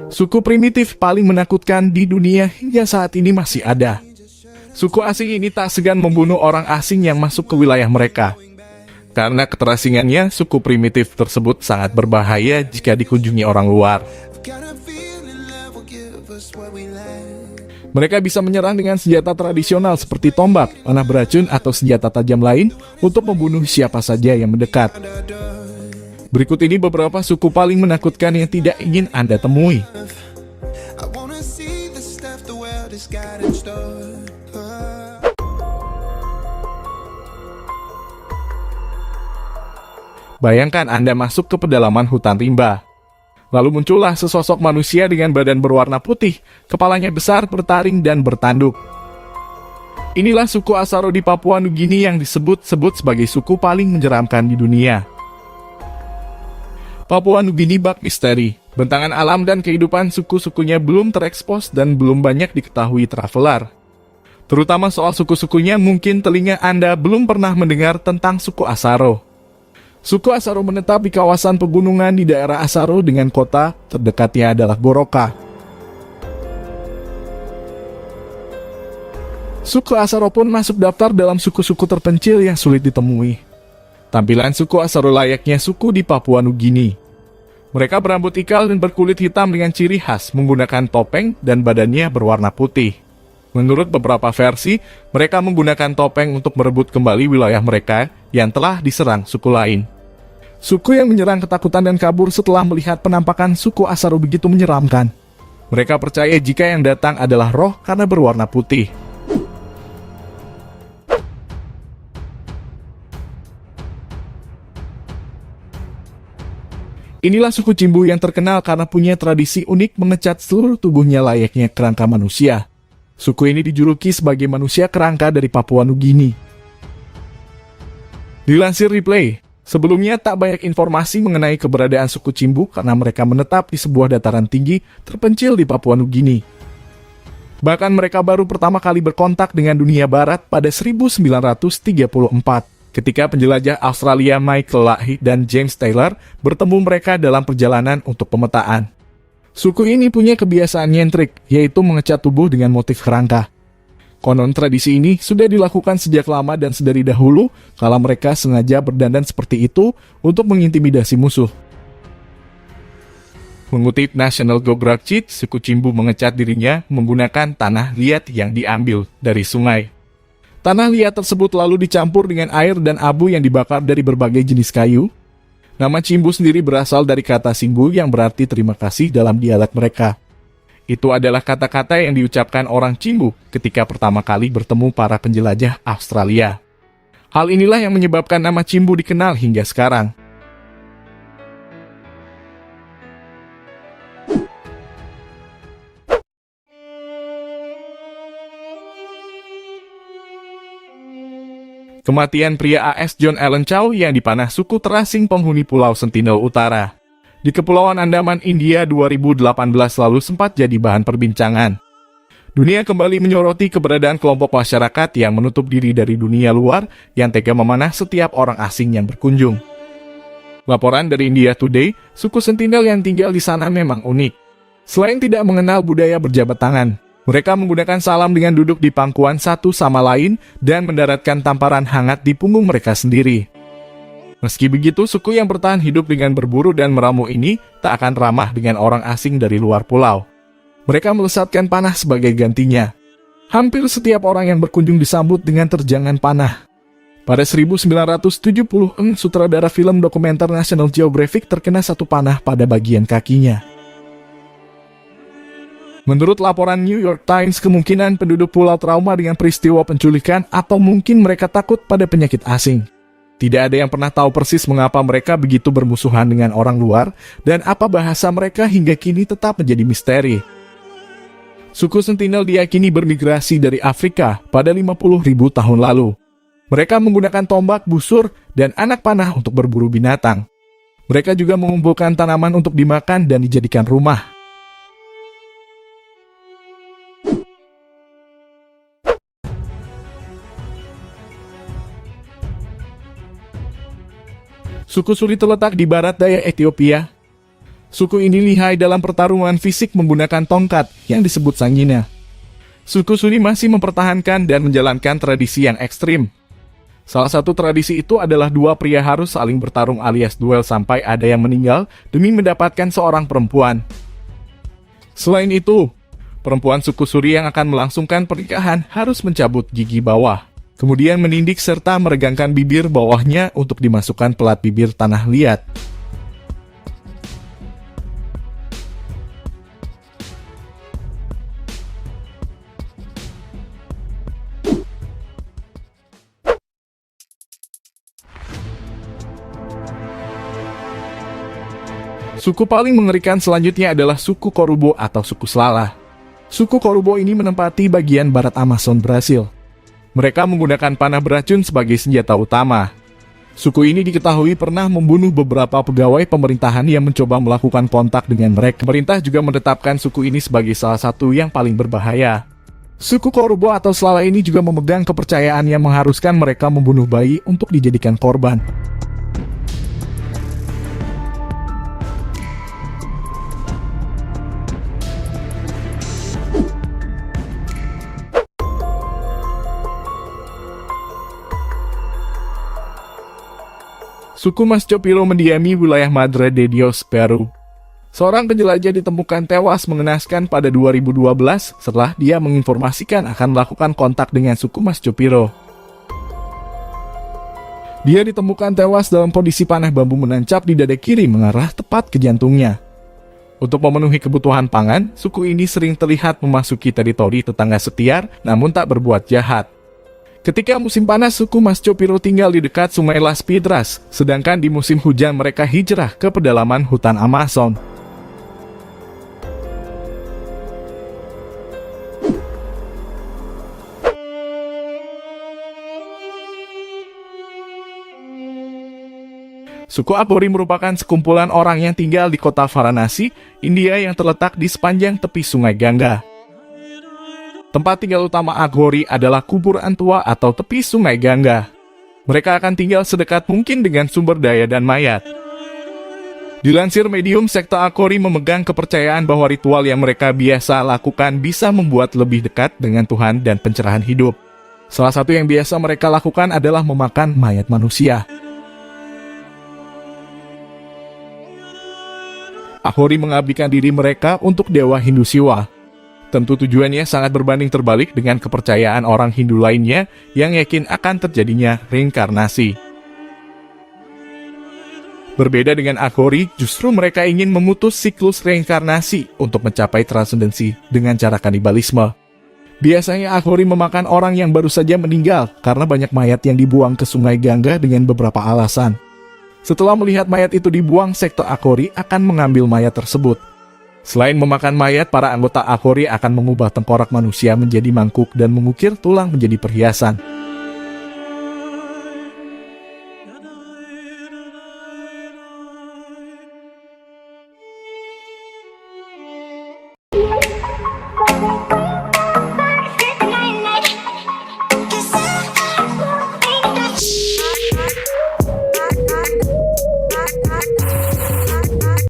Suku primitif paling menakutkan di dunia hingga saat ini masih ada. Suku asing ini tak segan membunuh orang asing yang masuk ke wilayah mereka. Karena keterasingannya, suku primitif tersebut sangat berbahaya jika dikunjungi orang luar. Mereka bisa menyerang dengan senjata tradisional seperti tombak, panah beracun, atau senjata tajam lain untuk membunuh siapa saja yang mendekat. Berikut ini beberapa suku paling menakutkan yang tidak ingin Anda temui. Bayangkan Anda masuk ke pedalaman hutan rimba. Lalu muncullah sesosok manusia dengan badan berwarna putih, kepalanya besar, bertaring, dan bertanduk. Inilah suku Asaro di Papua Nugini yang disebut-sebut sebagai suku paling menyeramkan di dunia. Papua Nugini bak misteri, bentangan alam dan kehidupan suku-sukunya belum terekspos dan belum banyak diketahui traveler. Terutama soal suku-sukunya, mungkin telinga Anda belum pernah mendengar tentang suku Asaro. Suku Asaro menetap di kawasan pegunungan di daerah Asaro dengan kota terdekatnya adalah Goroka. Suku Asaro pun masuk daftar dalam suku-suku terpencil yang sulit ditemui. Tampilan suku Asaro layaknya suku di Papua Nugini. Mereka berambut ikal dan berkulit hitam dengan ciri khas menggunakan topeng dan badannya berwarna putih. Menurut beberapa versi, mereka menggunakan topeng untuk merebut kembali wilayah mereka yang telah diserang suku lain. Suku yang menyerang ketakutan dan kabur setelah melihat penampakan suku Asaro begitu menyeramkan. Mereka percaya jika yang datang adalah roh karena berwarna putih. Inilah suku Cimbu yang terkenal karena punya tradisi unik mengecat seluruh tubuhnya layaknya kerangka manusia. Suku ini dijuluki sebagai manusia kerangka dari Papua Nugini. Dilansir Replay, sebelumnya tak banyak informasi mengenai keberadaan suku Cimbu karena mereka menetap di sebuah dataran tinggi terpencil di Papua Nugini. Bahkan mereka baru pertama kali berkontak dengan dunia barat pada 1934, ketika penjelajah Australia Michael Leahy dan James Taylor bertemu mereka dalam perjalanan untuk pemetaan. Suku ini punya kebiasaan nyentrik, yaitu mengecat tubuh dengan motif kerangka. Konon tradisi ini sudah dilakukan sejak lama dan sedari dahulu, kala mereka sengaja berdandan seperti itu untuk mengintimidasi musuh. Mengutip National Geographic, suku Cimbu mengecat dirinya menggunakan tanah liat yang diambil dari sungai. Tanah liat tersebut lalu dicampur dengan air dan abu yang dibakar dari berbagai jenis kayu. Nama Cimbu sendiri berasal dari kata Singbu yang berarti terima kasih dalam dialek mereka. Itu adalah kata-kata yang diucapkan orang Cimbu ketika pertama kali bertemu para penjelajah Australia. Hal inilah yang menyebabkan nama Cimbu dikenal hingga sekarang. Kematian pria AS John Allen Chow yang dipanah suku terasing penghuni Pulau Sentinel Utara di Kepulauan Andaman, India 2018 lalu sempat jadi bahan perbincangan. Dunia kembali menyoroti keberadaan kelompok masyarakat yang menutup diri dari dunia luar yang tega memanah setiap orang asing yang berkunjung. Laporan dari India Today, suku Sentinel yang tinggal di sana memang unik. Selain tidak mengenal budaya berjabat tangan, mereka menggunakan salam dengan duduk di pangkuan satu sama lain dan mendaratkan tamparan hangat di punggung mereka sendiri. Meski begitu, suku yang bertahan hidup dengan berburu dan meramu ini tak akan ramah dengan orang asing dari luar pulau. Mereka melesatkan panah sebagai gantinya. Hampir setiap orang yang berkunjung disambut dengan terjangan panah. Pada 1976, sutradara film dokumenter National Geographic terkena satu panah pada bagian kakinya. Menurut laporan New York Times, kemungkinan penduduk pulau trauma dengan peristiwa penculikan atau mungkin mereka takut pada penyakit asing. Tidak ada yang pernah tahu persis mengapa mereka begitu bermusuhan dengan orang luar dan apa bahasa mereka hingga kini tetap menjadi misteri. Suku Sentinel diyakini bermigrasi dari Afrika pada 50.000 tahun lalu. Mereka menggunakan tombak, busur, dan anak panah untuk berburu binatang. Mereka juga mengumpulkan tanaman untuk dimakan dan dijadikan rumah. Suku Suri terletak di barat daya Ethiopia. Suku ini lihai dalam pertarungan fisik menggunakan tongkat yang disebut sangina. Suku Sunni masih mempertahankan dan menjalankan tradisi yang ekstrim. Salah satu tradisi itu adalah dua pria harus saling bertarung alias duel sampai ada yang meninggal demi mendapatkan seorang perempuan. Selain itu, perempuan suku Suri yang akan melangsungkan pernikahan harus mencabut gigi bawah, kemudian menindik serta meregangkan bibir bawahnya untuk dimasukkan pelat bibir tanah liat. Suku paling mengerikan selanjutnya adalah suku Korubo atau suku Slala. Suku Korubo ini menempati bagian barat Amazon, Brasil. Mereka menggunakan panah beracun sebagai senjata utama. Suku ini diketahui pernah membunuh beberapa pegawai pemerintahan yang mencoba melakukan kontak dengan mereka. Pemerintah juga menetapkan suku ini sebagai salah satu yang paling berbahaya. Suku Korubo atau Slala ini juga memegang kepercayaan yang mengharuskan mereka membunuh bayi untuk dijadikan korban. Suku Mas-Chopiro mendiami wilayah Madre de Dios, Peru. Seorang penjelajah ditemukan tewas mengenaskan pada 2012 setelah dia menginformasikan akan melakukan kontak dengan suku Mas-Chopiro. Dia ditemukan tewas dalam kondisi panah bambu menancap di dada kiri mengarah tepat ke jantungnya. Untuk memenuhi kebutuhan pangan, suku ini sering terlihat memasuki teritori tetangga setiar namun tak berbuat jahat. Ketika musim panas, suku Mas-Chopiro tinggal di dekat sungai Las Piedras, sedangkan di musim hujan mereka hijrah ke pedalaman hutan Amazon. Suku Agori merupakan sekumpulan orang yang tinggal di kota Varanasi, India yang terletak di sepanjang tepi sungai Gangga. Tempat tinggal utama Agori adalah kuburan tua atau tepi sungai Gangga. Mereka akan tinggal sedekat mungkin dengan sumber daya dan mayat. Dilansir medium, sekte Agori memegang kepercayaan bahwa ritual yang mereka biasa lakukan bisa membuat lebih dekat dengan Tuhan dan pencerahan hidup. Salah satu yang biasa mereka lakukan adalah memakan mayat manusia. Agori mengabdikan diri mereka untuk dewa Hindu Siwa. Tentu tujuannya sangat berbanding terbalik dengan kepercayaan orang Hindu lainnya yang yakin akan terjadinya reinkarnasi. Berbeda dengan Agori, justru mereka ingin memutus siklus reinkarnasi untuk mencapai transendensi dengan cara kanibalisme. Biasanya Agori memakan orang yang baru saja meninggal karena banyak mayat yang dibuang ke sungai Gangga dengan beberapa alasan. Setelah melihat mayat itu dibuang, sekte Agori akan mengambil mayat tersebut. Selain memakan mayat, para anggota Agori akan mengubah tengkorak manusia menjadi mangkuk dan mengukir tulang menjadi perhiasan.